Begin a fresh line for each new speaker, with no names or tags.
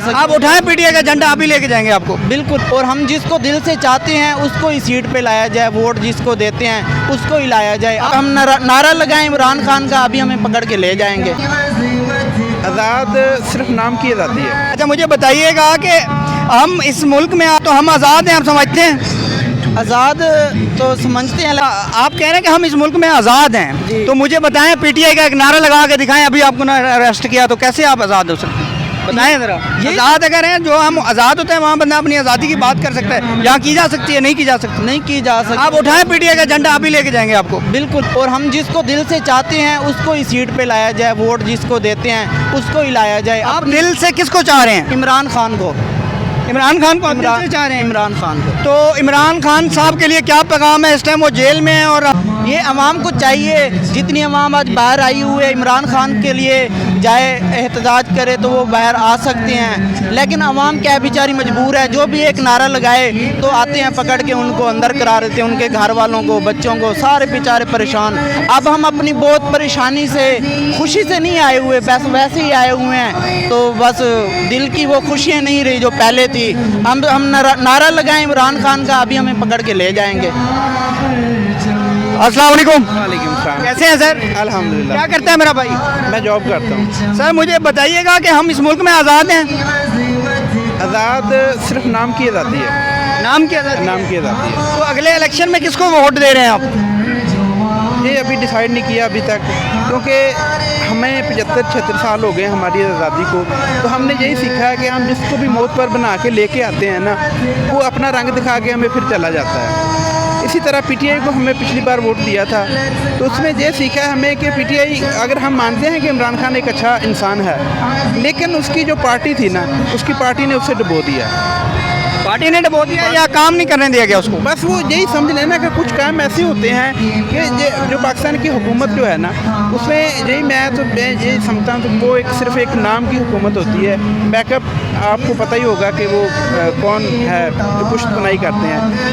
सकते।
आप उठाएं पीटीआई का झंडा, आप ही लेके जाएंगे आपको।
बिल्कुल, और हम जिसको दिल से चाहते हैं उसको ही सीट पे लाया जाए, वोट जिसको देते हैं उसको ही लाया जाए। अब हम नारा लगाएं इमरान खान का, अभी हमें पकड़ के ले जाएंगे।
आज़ाद सिर्फ नाम की आज़ादी है।
अच्छा मुझे बताइएगा कि हम इस मुल्क में तो हम आज़ाद हैं, आप समझते हैं?
आज़ाद तो समझते हैं।
आप कह रहे हैं कि हम इस मुल्क में आज़ाद हैं,
जी।
तो मुझे बताएं पीटीआई का एक नारा लगा के दिखाएं, अभी आपको अरेस्ट किया तो कैसे आप आज़ाद हो सकते हैं? बताएं जरा। आज़ाद अगर हैं, जो हम आज़ाद होते हैं वहाँ बंदा अपनी आज़ादी की बात कर सकता है, यहाँ की जा सकती है, नहीं की जा सकती?
नहीं की जा सकती।
आप उठाएं पीटीआई का झंडा, आप ही लेके जाएंगे आपको।
बिल्कुल, और हम जिसको दिल से चाहते हैं उसको ही सीट पे लाया जाए, वोट जिसको देते हैं उसको ही लाया जाए।
आप दिल से किसको चाह रहे हैं?
इमरान खान को।
इमरान खान को आप दिल से चाह रहे हैं?
इमरान खान को।
तो इमरान खान साहब के लिए क्या पैगाम है? इस टाइम वो जेल में है और
ये अवाम को चाहिए, जितनी अवाम आज बाहर आई हुई है इमरान खान के लिए जाए एहतजाज करे तो वो बाहर आ सकते हैं, लेकिन अवाम क्या बेचारी मजबूर है। जो भी एक नारा लगाए तो आते हैं पकड़ के उनको अंदर करा देते हैं, उनके घर वालों को, बच्चों को, सारे बेचारे परेशान। अब हम अपनी बहुत परेशानी से, खुशी से नहीं आए हुए, बस वैसे ही आए हुए हैं, तो बस दिल की वो खुशियाँ नहीं रही जो पहले थी। हम नारा लगाएं इमरान खान का, अभी हमें पकड़ के ले जाएंगे।
अस्सलाम वालेकुम।
वालेकुम सलाम।
कैसे हैं सर?
अल्हम्दुलिल्लाह।
क्या करता है मेरा भाई?
मैं जॉब करता हूँ।
सर मुझे बताइएगा कि हम इस मुल्क में आज़ाद हैं?
आज़ाद सिर्फ नाम की आज़ादी है।
नाम की आज़ादी?
नाम की आज़ादी है।
तो अगले इलेक्शन में किसको वोट दे रहे हैं आप?
ये अभी डिसाइड नहीं किया अभी तक, क्योंकि हमें 75-76 साल हो गए हमारी आज़ादी को, तो हमने यही सीखा है कि हम जिसको भी मौत पर बना के लेके आते हैं ना, वो अपना रंग दिखा के हमें फिर चला जाता है। इसी तरह पीटीआई को हमें पिछली बार वोट दिया था, तो उसमें ये सीखा है हमें कि पीटीआई, अगर हम मानते हैं कि इमरान खान एक अच्छा इंसान है, लेकिन उसकी जो पार्टी थी ना, उसकी पार्टी ने उसे डुबो दिया।
पार्टी ने डुबो दिया या काम नहीं करने दिया गया उसको?
बस वो यही समझ लेना कि कुछ काम ऐसे होते हैं कि जो पाकिस्तान की हुकूमत जो है ना, उसमें यही समझता हूँ कि वो सिर्फ एक नाम की हुकूमत होती है। बैकअप आपको पता ही होगा कि वो कौन है जो पुष्ट बनाई करते हैं।